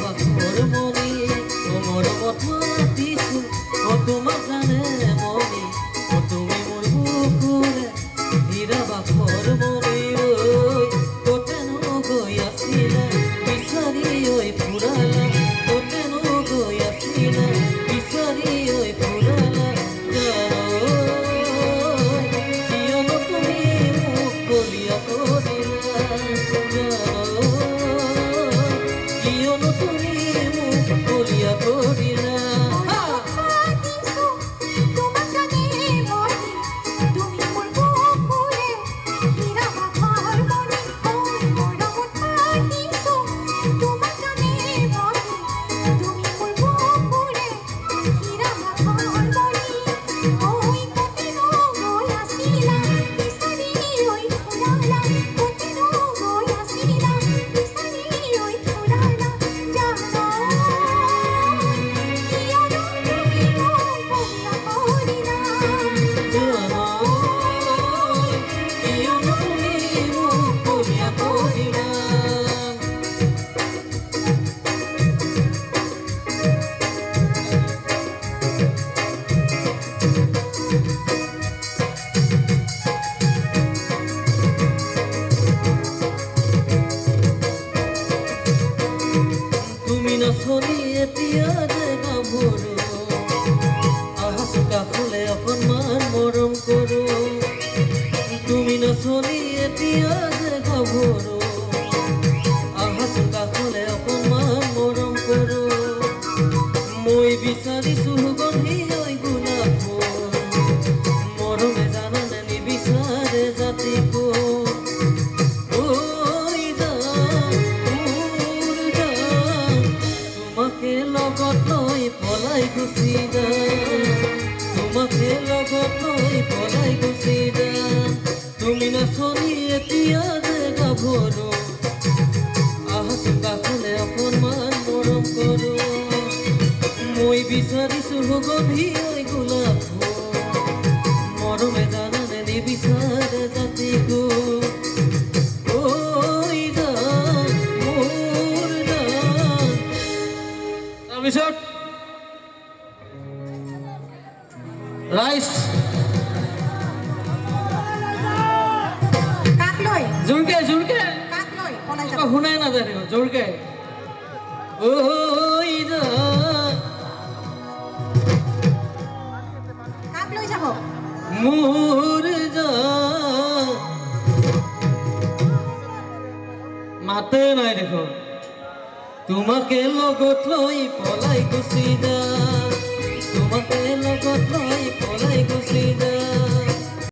বাঘৰ মণি মৰমত মাতিছো তোমাক জানে মণি তুমি মোৰ বুকুৰে হীৰা বাঘৰ মণি কতেনো গৈ আছিলা বিচাৰি ঐ ফুৰালা কতেনো গৈ আছিলা বিচাৰি ঐ ফুৰালা কিয়নো তুমি মোক কলিয়া কৰিলা কিয়নো তুমি মোক কলিয়া কৰিলা নচলি এতিয়া যে গাভৰু আহা চোকা ফুলে অকণমান মৰম কৰো তুমি নচলি এতিয়া যে গাভৰু আহা চোকা ফুলে অকণমান মৰম কৰো মই বিচাৰিছো সুগন্ধি ঐ গোলাপ ফুল মৰমে জানানে নিবিচাৰে জাতি ফুল তোমাকে লগত লৈ পলাই গুচি যাম তোমাকে লগত লৈ পলাই গুচি যাম তুমি নচলি এতিয়া যে গাভৰু আহা চোকা ফুলে অকণমান মৰম কৰো মই বিচাৰিছো সুগন্ধি ঐ গোলাপ ফুল মৰমে জানানে নিবিচাৰে জাতি ফুল তাৰপিছত ৰাইজ কাক লৈ জোৰকে জোৰকে কাক লৈ পলাই যাব শুনাই নাজানে জোৰকে ঐ যা কাক লৈ যাব মোৰ যা মাতে নাই দেখোন তোমাকে লগত লৈ পলাই গুচি যাম তোমাকে লগত লৈ